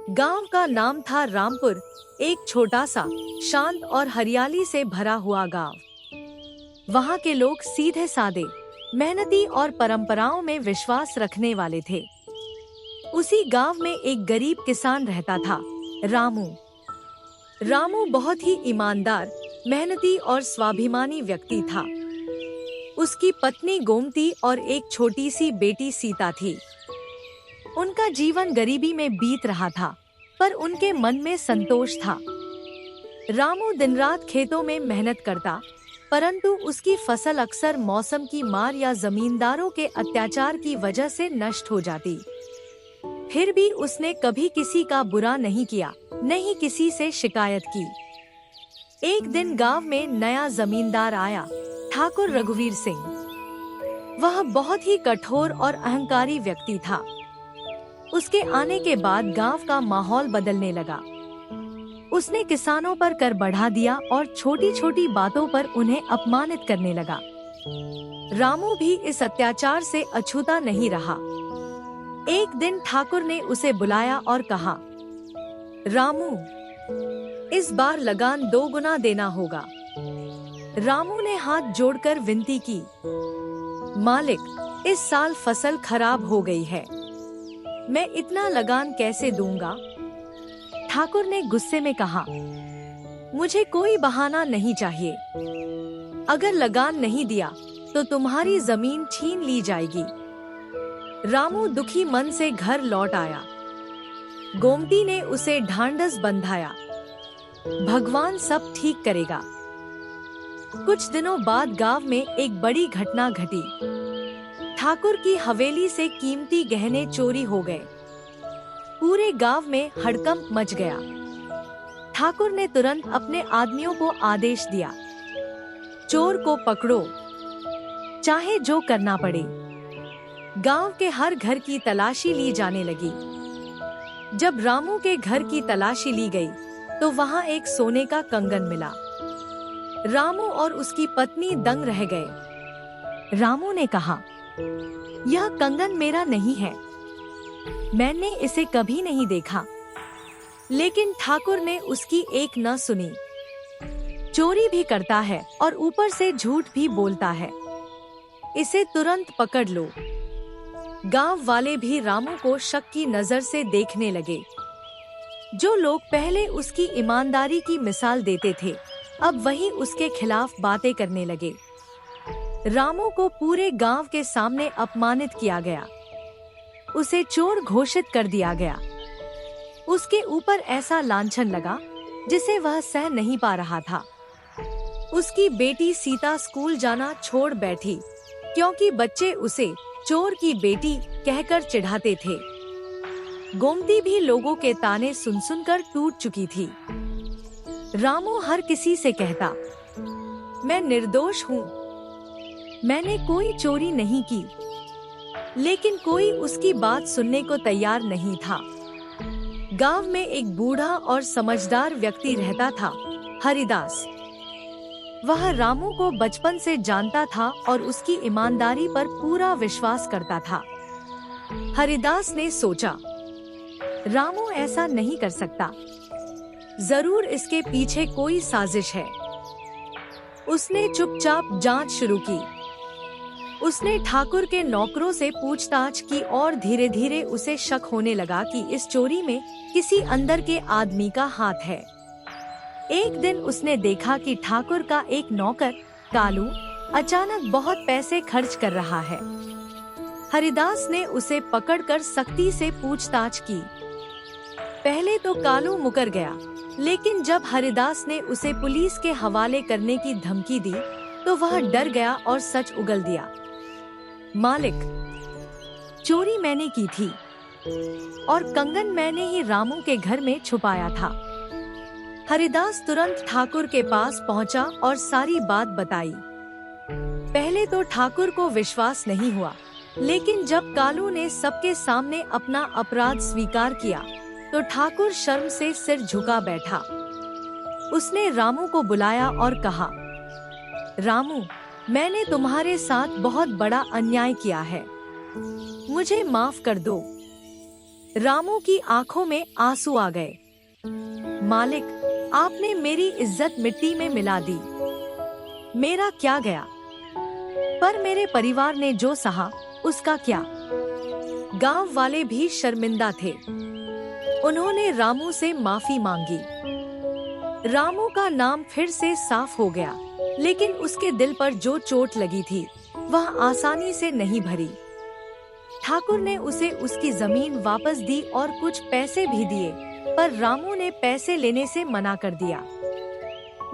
गांव का नाम था रामपुर, एक छोटा सा, शांत और हरियाली से भरा हुआ गांव। वहां के लोग सीधे सादे, मेहनती और परंपराओं में विश्वास रखने वाले थे। उसी गांव में एक गरीब किसान रहता था, रामू। रामू बहुत ही ईमानदार, मेहनती और स्वाभिमानी व्यक्ति था। उसकी पत्नी गोमती और एक छोटी सी बेटी सीता थी। उनका जीवन गरीबी में बीत रहा था, पर उनके मन में संतोष था। रामू दिन रात खेतों में मेहनत करता, परंतु उसकी फसल अक्सर मौसम की मार या जमींदारों के अत्याचार की वजह से नष्ट हो जाती। फिर भी उसने कभी किसी का बुरा नहीं किया, न ही किसी से शिकायत की। एक दिन गांव में नया जमींदार आया, ठाकुर रघुवीर सिंह। वह बहुत ही कठोर और अहंकारी व्यक्ति था। उसके आने के बाद गांव का माहौल बदलने लगा। उसने किसानों पर कर बढ़ा दिया और छोटी छोटी बातों पर उन्हें अपमानित करने लगा। रामू भी इस अत्याचार से अछूता नहीं रहा। एक दिन ठाकुर ने उसे बुलाया और कहा, रामू, इस बार लगान 2 गुना देना होगा। रामू ने हाथ जोड़कर विनती की, मालिक, इस साल फसल खराब हो गई है, मैं इतना लगान कैसे दूंगा? ठाकुर ने गुस्से में कहा, मुझे कोई बहाना नहीं चाहिए। अगर लगान नहीं दिया तो तुम्हारी जमीन छीन ली जाएगी। रामू दुखी मन से घर लौट आया। गोमती ने उसे ढांढस बंधाया, भगवान सब ठीक करेगा। कुछ दिनों बाद गांव में एक बड़ी घटना घटी। ठाकुर की हवेली से कीमती गहने चोरी हो गए। पूरे गांव में हड़कंप मच गया। ठाकुर ने तुरंत अपने आदमियों को आदेश दिया, चोर को पकड़ो, चाहे जो करना पड़े। गांव के हर घर की तलाशी ली जाने लगी। जब रामू के घर की तलाशी ली गई, तो वहां एक सोने का कंगन मिला। रामू और उसकी पत्नी दंग रह गए। रामू ने कहा, यह कंगन मेरा नहीं है, मैंने इसे कभी नहीं देखा। लेकिन ठाकुर ने उसकी एक न सुनी। चोरी भी करता है और ऊपर से झूठ भी बोलता है, इसे तुरंत पकड़ लो। गांव वाले भी रामू को शक की नजर से देखने लगे। जो लोग पहले उसकी ईमानदारी की मिसाल देते थे, अब वही उसके खिलाफ बातें करने लगे। रामू को पूरे गांव के सामने अपमानित किया गया। उसे चोर घोषित कर दिया गया। उसके ऊपर ऐसा लांछन लगा जिसे वह सह नहीं पा रहा था। उसकी बेटी सीता स्कूल जाना छोड़ बैठी, क्योंकि बच्चे उसे चोर की बेटी कहकर चिढ़ाते थे। गोमती भी लोगों के ताने सुन सुनकर टूट चुकी थी। रामू हर किसी से कहता, मैं निर्दोष हूँ, मैंने कोई चोरी नहीं की। लेकिन कोई उसकी बात सुनने को तैयार नहीं था। गांव में एक बूढ़ा और समझदार व्यक्ति रहता था, हरिदास। वह रामू को बचपन से जानता था और उसकी ईमानदारी पर पूरा विश्वास करता था। हरिदास ने सोचा, रामू ऐसा नहीं कर सकता, जरूर इसके पीछे कोई साजिश है। उसने चुपचाप जांच शुरू की। उसने ठाकुर के नौकरों से पूछताछ की और धीरे धीरे उसे शक होने लगा कि इस चोरी में किसी अंदर के आदमी का हाथ है। एक दिन उसने देखा कि ठाकुर का एक नौकर, कालू, अचानक बहुत पैसे खर्च कर रहा है। हरिदास ने उसे पकड़कर सख्ती से पूछताछ की। पहले तो कालू मुकर गया, लेकिन जब हरिदास ने उसे पुलिस के हवाले करने की धमकी दी, तो वह डर गया और सच उगल दिया, मालिक, चोरी मैंने की थी और कंगन मैंने ही रामू के घर में छुपाया था। हरिदास तुरंत ठाकुर के पास पहुंचा और सारी बात बताई। पहले तो ठाकुर को विश्वास नहीं हुआ, लेकिन जब कालू ने सबके सामने अपना अपराध स्वीकार किया, तो ठाकुर शर्म से सिर झुका बैठा। उसने रामू को बुलाया और कहा, रामू, मैंने तुम्हारे साथ बहुत बड़ा अन्याय किया है, मुझे माफ कर दो। रामू की आंखों में आंसू आ गए। मालिक, आपने मेरी इज्जत मिट्टी में मिला दी। मेरा क्या गया? पर मेरे परिवार ने जो सहा उसका क्या? गांव वाले भी शर्मिंदा थे। उन्होंने रामू से माफी मांगी। रामू का नाम फिर से साफ हो गया, लेकिन उसके दिल पर जो चोट लगी थी वह आसानी से नहीं भरी। ठाकुर ने उसे उसकी जमीन वापस दी और कुछ पैसे भी दिए, पर रामू ने पैसे लेने से मना कर दिया।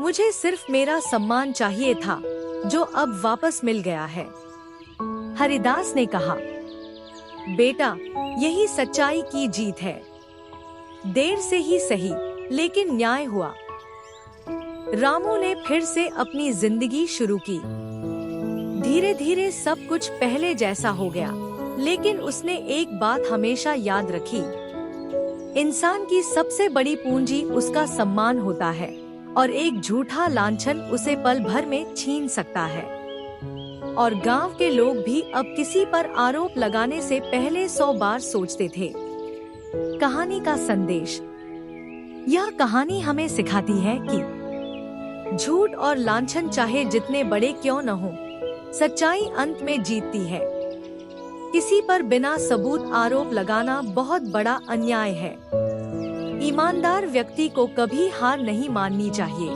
मुझे सिर्फ मेरा सम्मान चाहिए था, जो अब वापस मिल गया है। हरिदास ने कहा, बेटा, यही सच्चाई की जीत है। देर से ही सही, लेकिन न्याय हुआ। रामू ने फिर से अपनी जिंदगी शुरू की। धीरे धीरे सब कुछ पहले जैसा हो गया, लेकिन उसने एक बात हमेशा याद रखी। इंसान की सबसे बड़ी पूंजी उसका सम्मान होता है, और एक झूठा लांछन उसे पल भर में छीन सकता है। और गांव के लोग भी अब किसी पर आरोप लगाने से पहले 100 बार सोचते थे। कहानी का संदेश। यह कहानी हमें सिखाती है कि झूठ और लांछन चाहे जितने बड़े क्यों न हो, सच्चाई अंत में जीतती है। किसी पर बिना सबूत आरोप लगाना बहुत बड़ा अन्याय है। ईमानदार व्यक्ति को कभी हार नहीं माननी चाहिए।